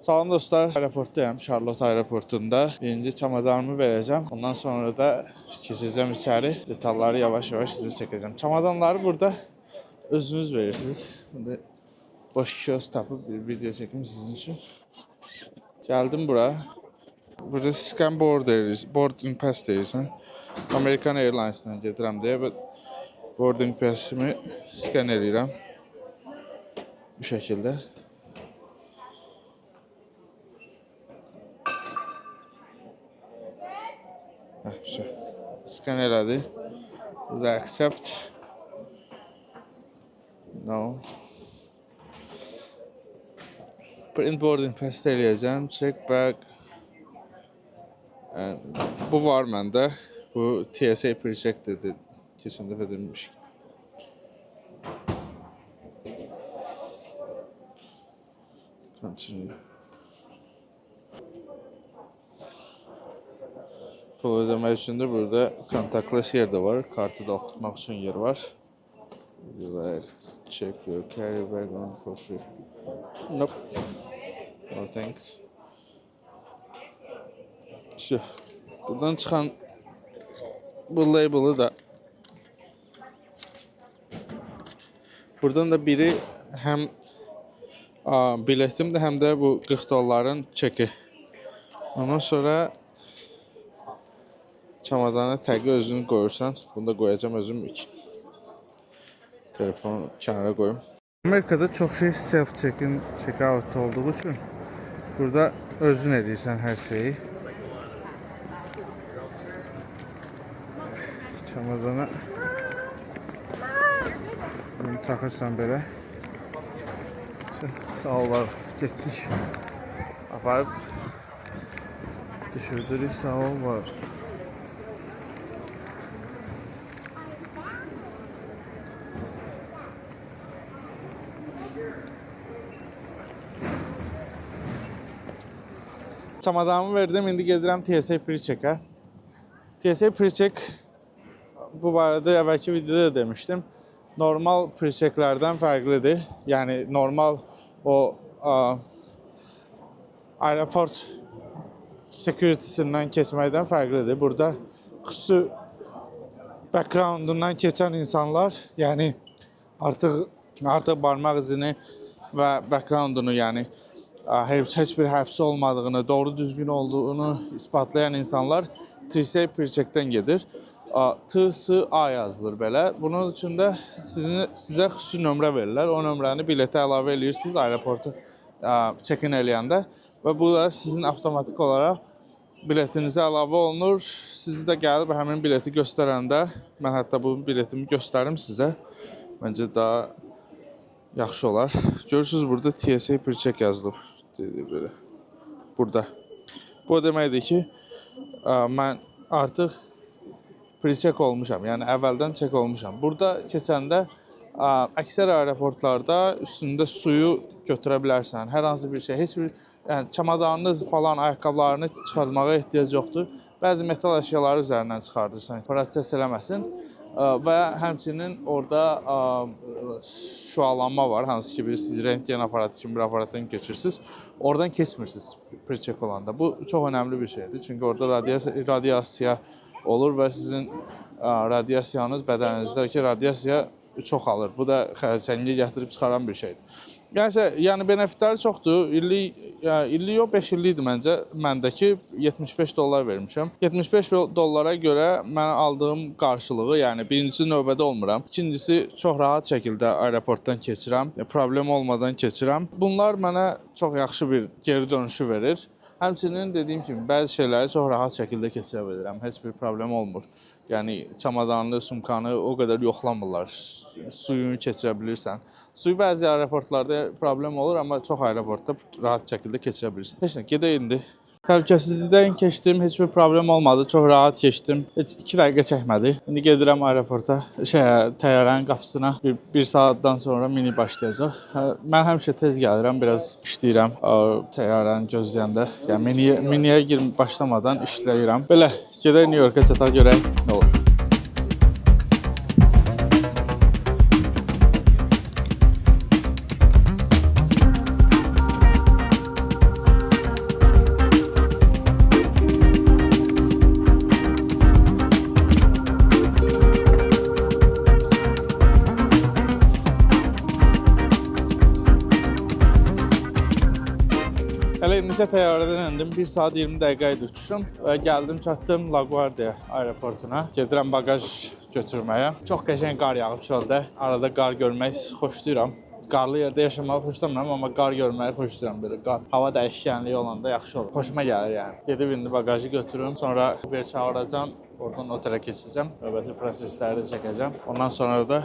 Salam dostlar, aeroporttayım. Charlotte aeroportunda. Birinci çamadanımı vereceğim. Ondan sonra da keçeceğim içeri. Detalları yavaş yavaş size çekeceğim. Çamadanları burada özünüz verirsiniz. Şimdi boş kiosk tapıp bir video çekim sizin için. Geldim buraya. Burada scan boarding pass deyirsən. American Airlines-dan gedirəm deyə boarding pass'imi scan edirəm. Bu şəkildə. Scan elədi. Burada accept. No. Print boarding pass eləyəcəm. Check back. Bu var məndə. Bu TSA pre-check dedi. Keçən dəfə demişik. Continue. Pul ödəmək üçün də burada contactless yer də var. Kartı da oxutmaq üçün yer var. Relax. Check your carry bag on for free. Nope. No thanks. Buradan çıxan bu label'ı da buradan da biri həm biletimdir, həm də bu 40 dolların çeki. Ondan sonra çamadana təqi özünü qoyursan. Bunu da qoyacağım özüm üçün. Telefonu kənara qoyum. Amerikada çox şey self-check-in, check-out olduğu üçün burada özün edirsən hər şeyi. Çamadana bunu taxırsan belə. Sağ ol, getdik. Aparıb düşürdürük, sağ ol, var. Çamadanımı verdim, indi gedirəm TSA pre-check'ə. TSA pre-check bu barədə əvvəlki videoda da demişdim. Normal pre-check'lərdən fərqlidir. Yəni normal o aeroport security'sindən keçməkdən fərqlidir. Burada xüsusi backgroundundan keçən insanlar, yəni artıq barmaq izini və backgroundunu, yəni heç bir həbsi olmadığını, doğru düzgün olduğunu ispatlayan insanlar TSA pre-check'dən gedir. TSA yazılır belə. Bunun üçün də sizə xüsusi nömrə verirlər. O nömrəni biletə əlavə edirsiniz aeroportu check-in eləyəndə və bu da sizin avtomatik olaraq biletinizə əlavə olunur. Siz də gəlib həmin bileti göstərəndə, mən hətta bu biletimi göstərim sizə. Məncə daha yaxşı olar. Görürsünüz burada TSA pre-check yazılıb. Belə. Burada. Bu deməkdir ki, mən artıq pre-check olmuşam. Yəni əvvəldən check olmuşam. Burada keçəndə əksər aeroportlarda üstündə suyu götürə bilərsən. Hər hansı bir şey, heç bir çamadanını falan, ayaqqabılarını çıxartmağa ehtiyac yoxdur. Bəzi metal əşyaları üzərindən çıxardırsan, proses eləməsin. Və həmçinin orada şüalanma var, hansı ki siz rentgen aparatı kimi bir aparatdan keçirsiniz. Oradan keçmirsiniz pre-check olanda. Bu çox önəmli bir şeydir. Çünki orada radiasiya olur və sizin radiasiyanız bədəninizdəki radiasiya çoxalır. Bu da xərçəngi gətirib çıxaran bir şeydir. Yəni benefitləri çoxdur. İllik yox, 5 illikdir məncə. Məndəki 75 dollar vermişəm. 75 dollara görə mən aldığım qarşılığı, yəni birincisi növbədə olmuram. İkincisi çox rahat şəkildə aeroportdan keçirəm. Problem olmadan keçirəm. Bunlar mənə çox yaxşı bir geri dönüşü verir. Həmçinin dediyim kimi bəzi şeyləri çox rahat şəkildə keçirə bilirəm. Heç bir problem olmur. Yəni çamadanlı, sumkanı o qədər yoxlamırlar. Suyunu keçirə bilirsən. Suyu bəzi aeroportlarda problem olur, amma çox aeroportda rahat şəkildə keçirə bilirsən. Heç nə, gedək indi. Təhlükəsizlikdən keçdim, heç bir problem olmadı. Çox rahat keçdim. Heç 2 dəqiqə çəkmədi. İndi gedirəm aeroporta, təyyarənin qapısına. Bir saatdan sonra mini başlayacaq. Mən həmişə tez gəlirəm, biraz işləyirəm təyyarəni gözləyəndə. Yəni miniyə başlamadan işləyirəm. Belə, gedək New Yorka çataq görək nə olur. Hələ indicə təyyarədən endim. 1 saat 20 dəqiqə idi uçuşum və gəldim, çatdım LaGuardia aeroportuna. Gedirəm bagaj götürməyə. Çox qəşəng qar yağıb çöldə. Arada qar görmək xoşlayıram. Qarlı yerdə yaşamağı xoşlamıram, amma qar görməyi xoşlayıram belə. Qar, hava dəyişkənliyi olanda yaxşı olur. Xoşuma gəlir yəni. Gedib indi bagajı götürürüm, sonra Uber çağıracağam, oradan otelə keçəcəm. Növbəti prosesləri də çəkəcəm. Ondan sonra da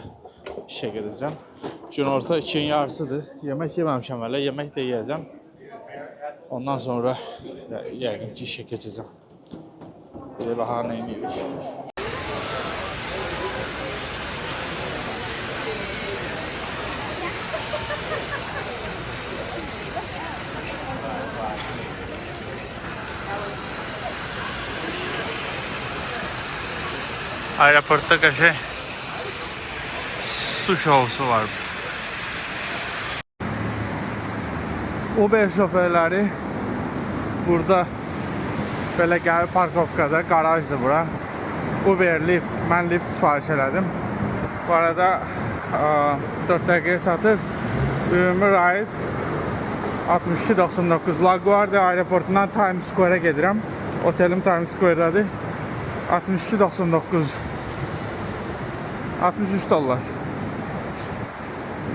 işə gedəcəm. Günorta 2-nin yarısıdır. Yemək yeməmişəm hələ, yemək də yeyəcəm. Ondan sonra yəqin ki işə keçəcəm. Bir bahar nə edirik. Aeroportda qəşəng su şousu var. Uber şoförləri burada belə gəlib parkovkada, qarajdır bura. Uber, Lyft, mən Lyft sifariş elədim. Bu arada 4 dəqiqəyə çatır. Ümumi raid 62.99. LaGuardia aeroportundan Times Square-ə gedirəm. Otelim Times Square-dadır. 62.99. 63 dollar.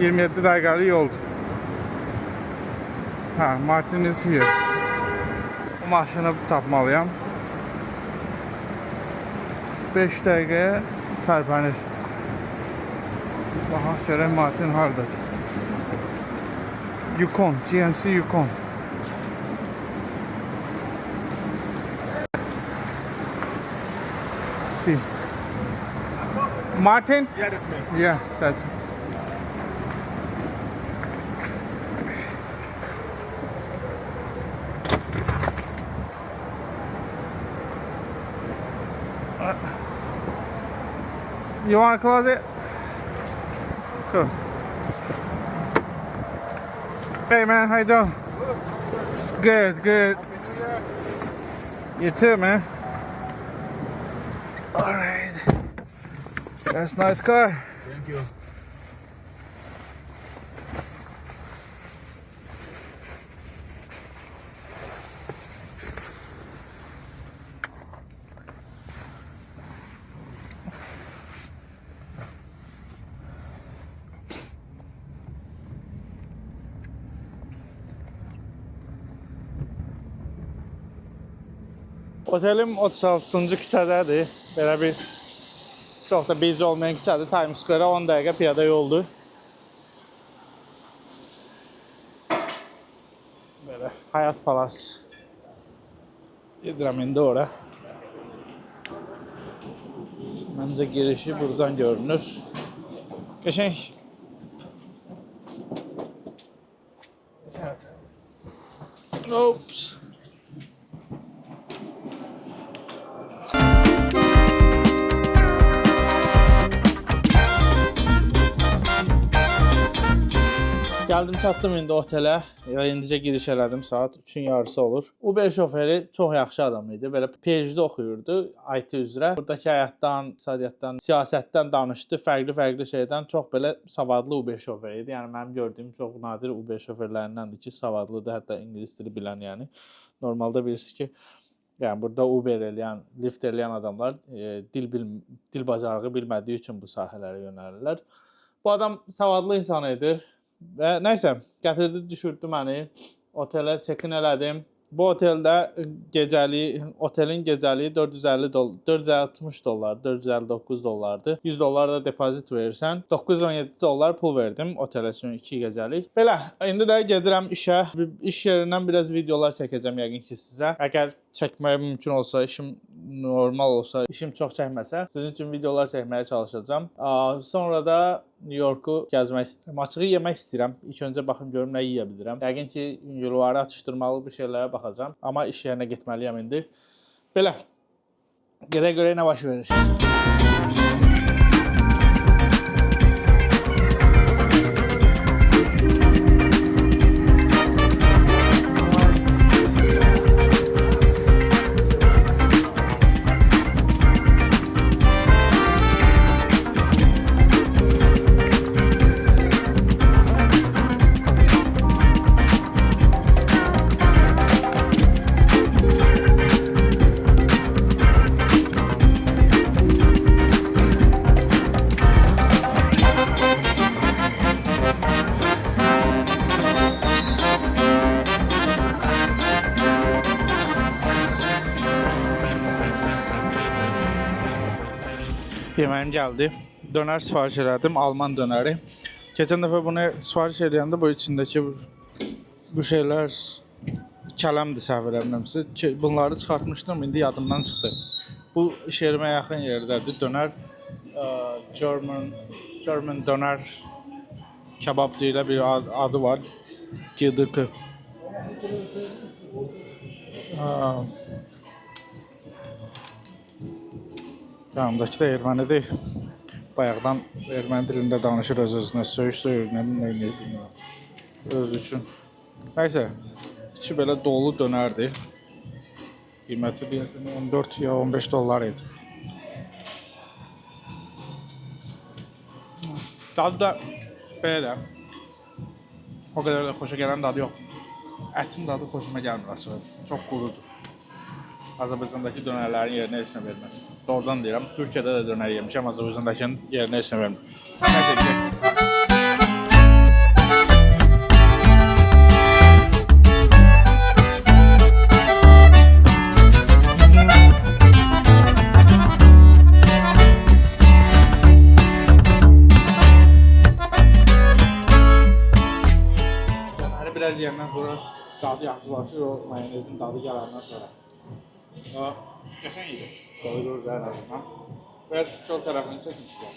27 dəqiqəlik yoldur. Martin is here. Bu maşını tapmalıyam. 5 dəqiqəyə tərpənir. Baxaq görək Martin hardadır. Yukon, GMC Yukon. See. Martin? Yeah, that's me. Yeah, that's me. You want to close it? Cool. Hey man, how you doing? Good, good. You too, man. All right. That's a nice car. Thank you. Otelim 36-cı küçədədir. Belə bir çox da busy olmayan küçədir. Times Square 10 dəqiqə piyada yoldur. Belə Həyat Palas. Gedirəm indi ora. Məncə girişi buradan görünür. Qəşəng. Oops. Gəldim, çatdım indi otelə. İndicə giriş elədim, saat 3-ün yarısı olur. Uber şoförü çox yaxşı adam idi. Belə PhD oxuyurdu IT üzrə. Buradakı həyatdan, iqtisadiyyatdan, siyasətdən danışdı. Fərqli şeydən çox belə savadlı Uber şoförü idi. Yəni mənim gördüyüm çox nadir Uber şoförlərindəndir ki, savadlıdır, hətta ingilis dili bilən yəni. Normalda bilirsiniz ki, yəni burada Uber eləyən, Lyft eləyən adamlar dil bacarığı bilmədiyi üçün bu sahələrə yönəlirlər. Bu adam savadlı insan idi. Və nəysə, gətirdi, düşürdü məni, otelə check-in elədim. Bu oteldə otelin gecəliyi 460 dollar, 459 dollardır. 100 dollar da depozit verirsən. 917 dollar pul verdim otelə üçün 2 gecəlik. Belə, indi də gedirəm işə. İş yerindən biraz videolar çəkəcəm yəqin ki sizə. Əgər çəkməyə mümkün olsa, işim normal olsa, işim çox çəkməsə, sizin üçün videolar çəkməyə çalışacağam. Sonra da New Yorku gəzmək istəyirəm. Açığı yemək istəyirəm. İlk öncə baxım görüm nə yeyə bilirəm. Yəqin ki, yolları atışdırmalı bir şeylərə baxacağam. Amma iş yerinə getməliyəm indi. Belə, gedək görək nə baş verir. Yeməğim gəldi. Dönər sifariş elədim, Alman dönəri. Keçən dəfə bunu sifariş edəndə bu içindəki bu şeylər kələmdir səhv eləmirəmsə. Bunları çıxartmışdım, indi yadımdan çıxdı. Bu iş yerimə yaxın yerdədir. Dönər German dönər kebab deyilə bir adı var. GDK. Yanımdakı da ermənidir. Bayaqdan erməni dilində danışır öz-özünə. Söyüş, nə bilmirəm. Öz üçün. Nəysə, içi belə dolu dönərdir. Qiyməti deyəsən 14 ya 15 dollar idi. Dadı da belə də. O qədər də xoşa gələn dadı yox. Ətin dadı xoşuma gəlmir açığı. Çox qurudur. Azərbaycandakı dönərlərin yerinə heç nə verməz. Doğrudan deyirəm, Türkiyədə də dönər yemişəm, Azərbaycandakının yerinə heç nə vermir. Nəysə, gedək. Dönəri biraz yerindən sonra dadı yaxşılaşır, o mayonezin dadı gələndən sonra. Qəşəng idi. Doyurur da ən azından. Biraz çöl tərəfini çəkim istəyəm.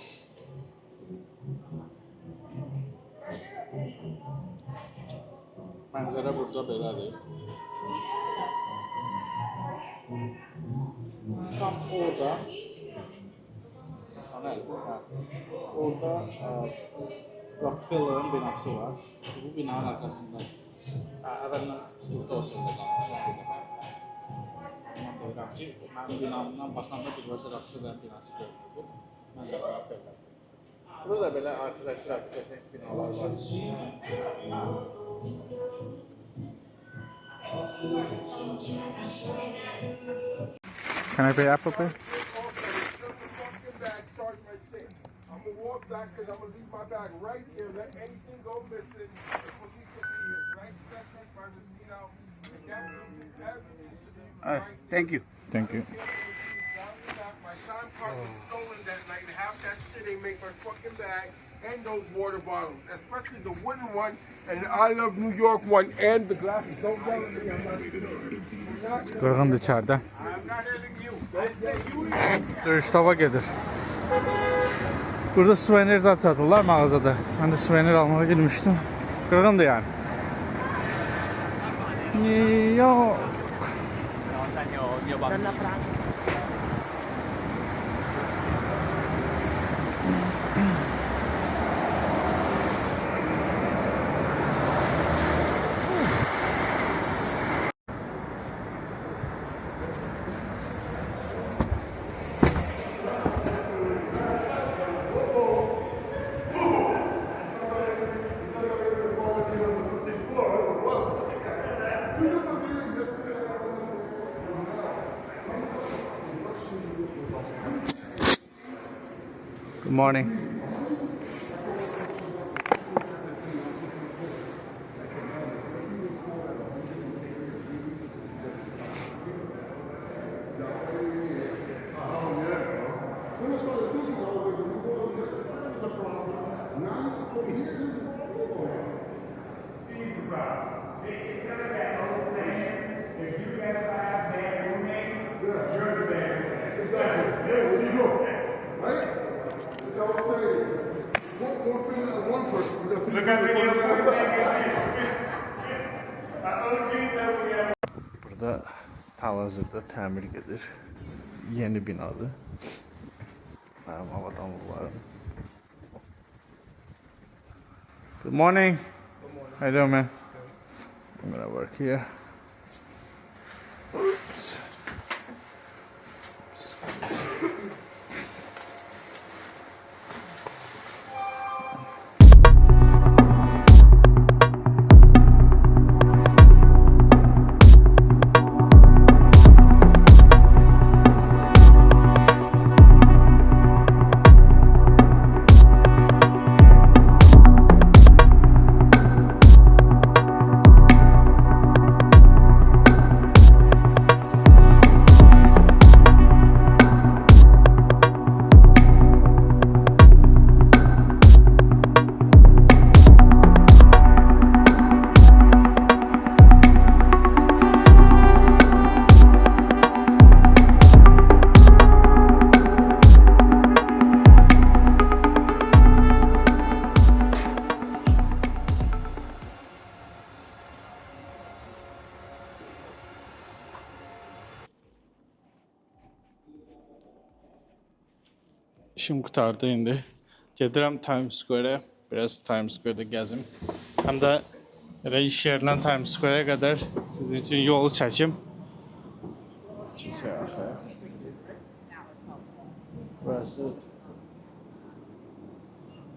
Mənzərə burada belədir. Tam orada orada Rockefeller'ın binası var. Bu binanın arkasında. Əvvəldən burada olsun da qalmışlar. Mənim binamdan baxanda birbaşa Rockefeller'ın binası görünürdü. Mən də Rockefeller. Burada da belə arxitəkturası qəşəng binalar var. Can I pay Apple Pay? I'm gonna walk back because I'm gonna leave my bag right here. Let anything go missing. The police will be here. Right? Check my receipt out. And that means everything should be right. Thank you. Thank you. My time card was stolen that night. And half that shit ain't make my fucking bag and those water bottles, especially the wooden one and the I Love New York one and the glasses. Don't yell at me. I'm not. Qırğındır içəridə. I'm not yelling you. I say you. Döyüşdava gedir. Burada suvenir zat satırlar mağazada. Mən də suvenir almağa girmişdim. Qırğındır yəni. Yo. Good morning. Burada hal-hazırda təmir gedir. Yeni binadır. Mənim avadanlıqlarım. Good morning. How you doing, man? I'm gonna work here. Oops. İşim qurtardı indi. Gedirəm Times Square-ə, biraz Times Square-də gəzim. Həm də elə iş yerindən Times Square-ə qədər sizin üçün yolu çəkim. Keçək arxaya. Burası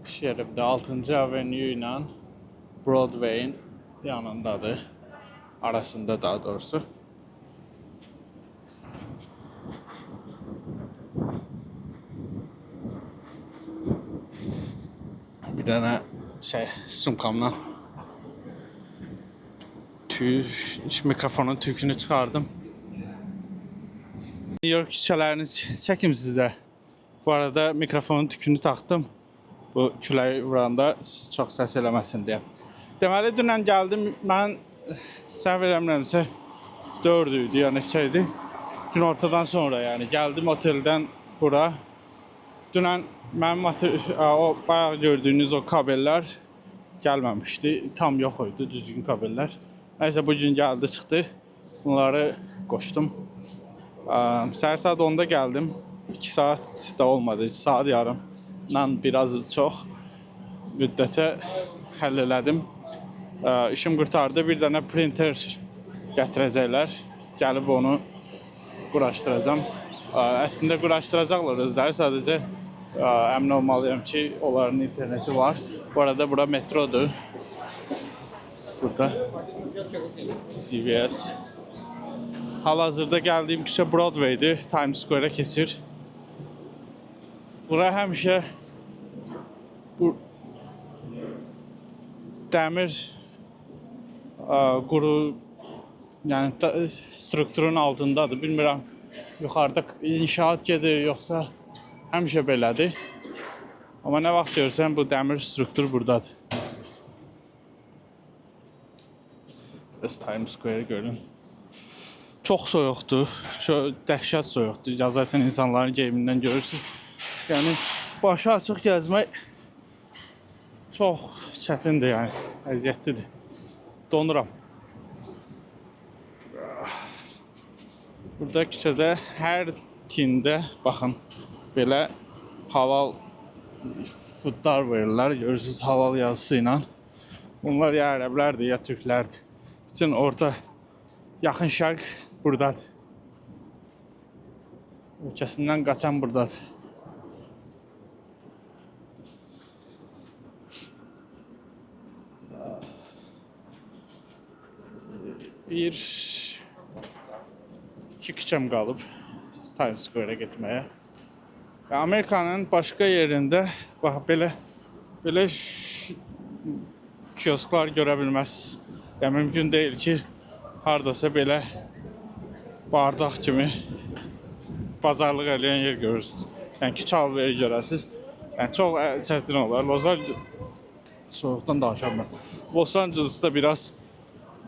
iş yerimdə 6-cı Avenue ilə Broadway-in yanındadır. Arasında daha doğrusu. Bir dənə sumkamdan mikrofonun tükünü çıxardım. New York küçələrini çəkim sizə. Bu arada mikrofonun tükünü taxdım. Bu küləyi vuranda çox səs eləməsin deyə. Deməli dünən gəldim. Mən səhv eləmirəmsə 4 idi, yəni şeydi. Gün ortadan sonra yəni gəldim oteldən bura. Dünən mənim o bayaq gördüyünüz o kabellər gəlməmişdi. Tam yox idi düzgün kabellər. Nəysə bu gün gəldi çıxdı. Bunları qoşdum. Səhər saat 10-da gəldim. 2 saat da olmadı. 2 saat yarımdan biraz çox müddətə həll elədim. İşim qurtardı. Bir dənə printer gətirəcəklər. Gəlib onu quraşdıracağam. Əslində quraşdıracaqlar özləri. Sadəcə əmin olmalıyam ki, onların interneti var. Bu arada bura metrodur. Burada CVS. Hal-hazırda gəldiyim küçə Broadway'dir. Times Square-ə keçir. Bura həmişə bu dəmir quru yəni strukturun altındadır. Bilmirəm yuxarıda inşaat gedir yoxsa həmişə belədir. Amma nə vaxt görsən bu dəmir struktur buradadır. Biraz Times Square görün. Çox soyuqdur. Dəhşət soyuqdur. Ya zaten insanların geyimindən görürsünüz. Yəni başı açıq gəzmək çox çətindir yəni. Əziyyətlidir. Donuram. Burada küçədə hər tində baxın belə halal foodlar verirlər. Görürsünüz halal yazısı ilə. Bunlar ya ərəblərdir, ya türklərdir. Bütün orta yaxın şərq buradadır. Ölkəsindən qaçan buradadır. İki küçəm qalıb Times Square-ə getməyə. Amerikanın başqa yerində bax belə kiosklar görə bilməzsiniz. Yəni mümkün deyil ki, hardasa belə bardaq kimi bazarlıq eləyən yer görürsünüz. Yəni küçə alveri görəsiniz. Yəni çox çətin olar. Soyuqdan danışamam. Los Angeles'da biraz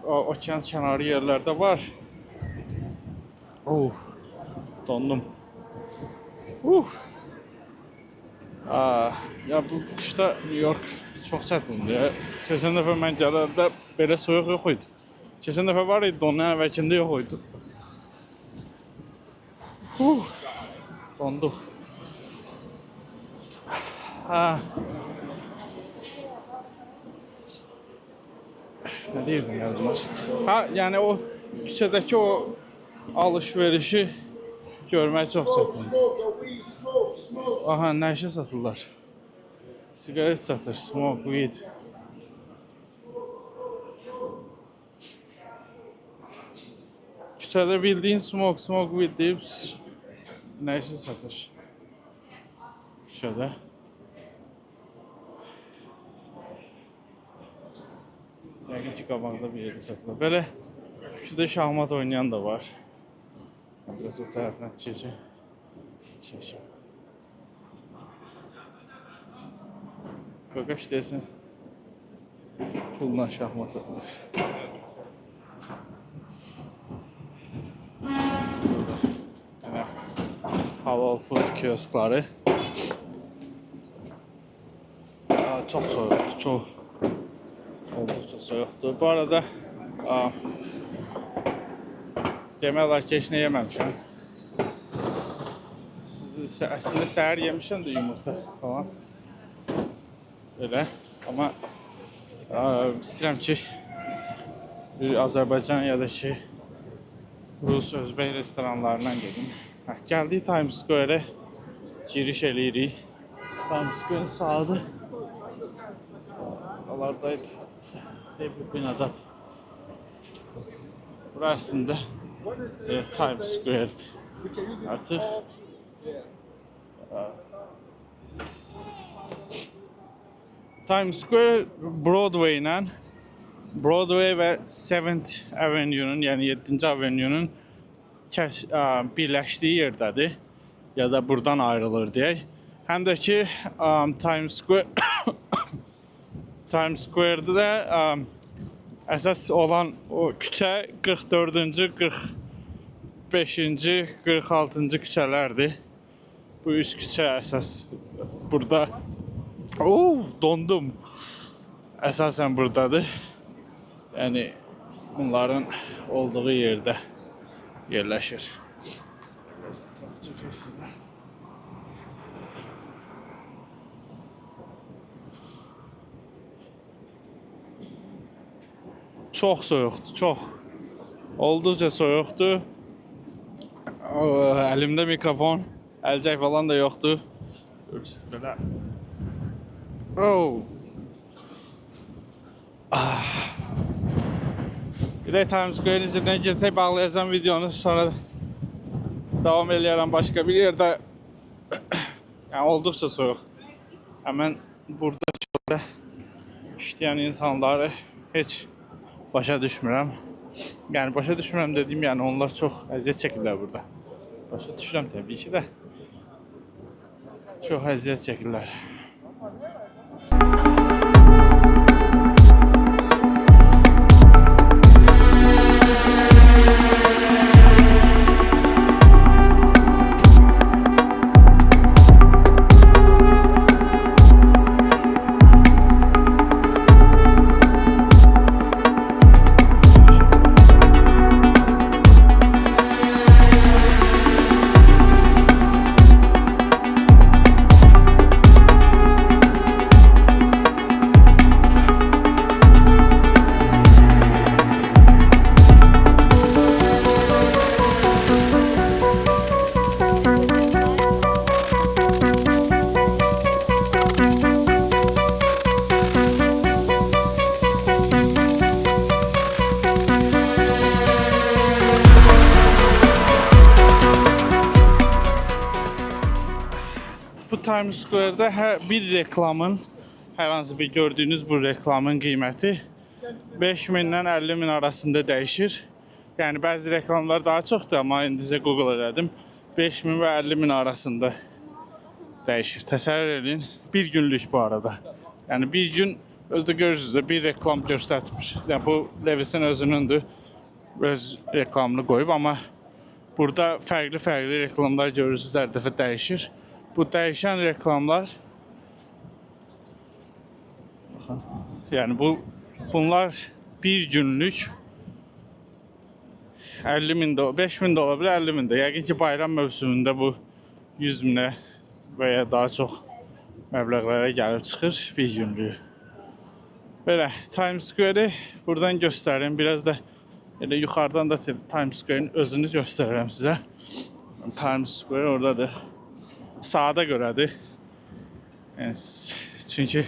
okean kənarı yerlərdə var. Dondum. Ya bu qışda New York çox çətindir. Keçən dəfə mən gələndə belə soyuq yox idi. Keçən dəfə var idi, onun əvvəlkində yox idi. Donduq. Nə deyirdim yazdım açıqdır. Yəni o küçədəki o alış-verişi görmək çox çətindir. Aha, nə işə satırlar? Sigaret satır, smoke, weed. Küçədə bildiyin smoke, weed deyib nə işə satır? Küçədə. Yəqin ki, qabaqda bir yerdə satılır. Belə küçədə şahmat oynayan da var. Biraz o tərəfdən çəkəcəm. Qaqaş deyəsən, pulla şahmat oynar. Halal food kioskları. Çox soyuqdur, çox. Olduqca soyuqdur. Bu arada demək olar ki, heç nə yeməmişəm. Əslində səhər yemişəm də yumurta falan. Belə. Amma istəyirəm ki, bir Azərbaycan ya da ki, Rus, Özbək restoranlarından gedim. Gəldik Times Square-ə, giriş eləyirik. Times Square sağdır. Buralardaydı. Bir binadadır. Burasında Times Square'dir. Artıq Times Square Broadway və 7th Avenue'nun, yəni 7-ci Avenue'nun birləşdiyi yerdədir. Ya da buradan ayrılır deyək. Həm də ki Times Square'də də əsas olan o küçə 44-cü, 45-ci, 46-cı küçələrdir. Bu üç küçə əsas burada. Dondum. Əsasən buradadır. Yəni bunların olduğu yerdə yerləşir. Biraz ətrafı çəkək sizlə. Çox soyuqdur, çox. Olduqca soyuqdur. Əlimdə mikrofon, əlcək falan da yoxdur. Belə. Bir də Times Square-in üzerindən geçək, bağlayacağım videonu, sonra davam eləyərəm başqa bir yerdə. Yəni olduqca soyuqdur. Həmən burada çöldə işləyən insanları heç başa düşmürəm. Yəni başa düşmürəm dediyim, yəni onlar çox əziyyət çəkirlər burada. Başa düşürəm təbii ki də. Çox əziyyət çəkirlər. Bu Times Square'da bir reklamın, hər hansı bir gördüyünüz bu reklamın qiyməti 5.000-dən 50.000 arasında dəyişir. Yəni bəzi reklamlar daha çoxdur, amma indicə Google elədim. 5.000 və 50.000 arasında dəyişir. Təsəvvür edin, bir günlük bu arada. Yəni bir gün özdə görürsünüz də bir reklam göstərmir. Yəni bu Levi'sin özünündür, öz reklamını qoyub, amma burada fərqli reklamlar görürsünüz, hər dəfə dəyişir. Bu dəyişən reklamlar, baxın, yəni bunlar bir günlük 50.000 də, 5.000 də ola bilər, 50.000 də. Yəqin ki, bayram mövsümündə bu 100.000-ə və ya daha çox məbləğlərə gəlib çıxır bir günlük. Belə, Times Square-i buradan göstərim. Biraz da elə yuxarıdan da Times Square-in özünü göstərirəm sizə. Times Square oradadır. Saata görədir. Yəni, çünki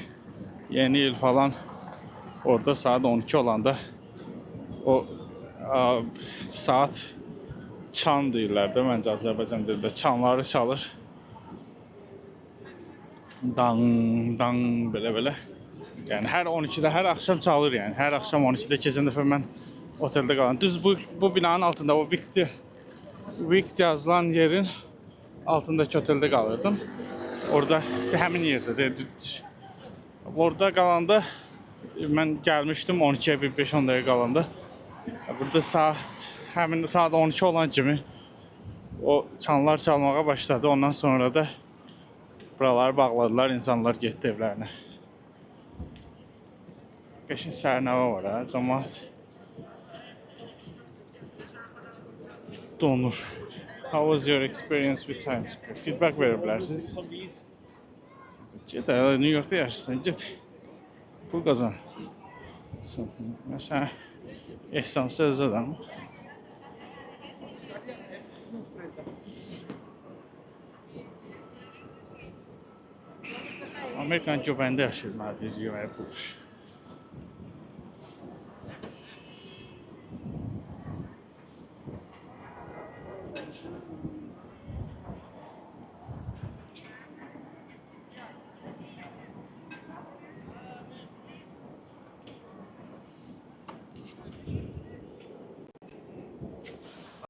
yeni il falan orada saat 12 olanda o saat çan deyirlər də, məncə Azərbaycan dilində çanları çalır. Dan belə. Yəni hər 12-də, hər axşam çalır yəni. Hər axşam 12-də keçən dəfə mən oteldə qalan. Düz bu binanın altında o Vict yazılan yerin altındakı oteldə qalırdım. Orada həmin yerdə. Orada qalanda mən gəlmişdim 12-yə bir 5-10 dəqiqə qalanda. Burada həmin saat 12 olan kimi o çanlar çalmağa başladı. Ondan sonra da buraları bağladılar, insanlar getdi evlərinə. Qəşəng səhər-nəvə var ha, cəmaət donur. How was your experience with Times Square? Feedback verir bilərsiniz. Get, New York'ta yaşasın, get. Pul qazan. Məsələn, ehsansız öz adam. Amerikan göbəndə yaşayır, mənə deyir, yeməyi pulmuş.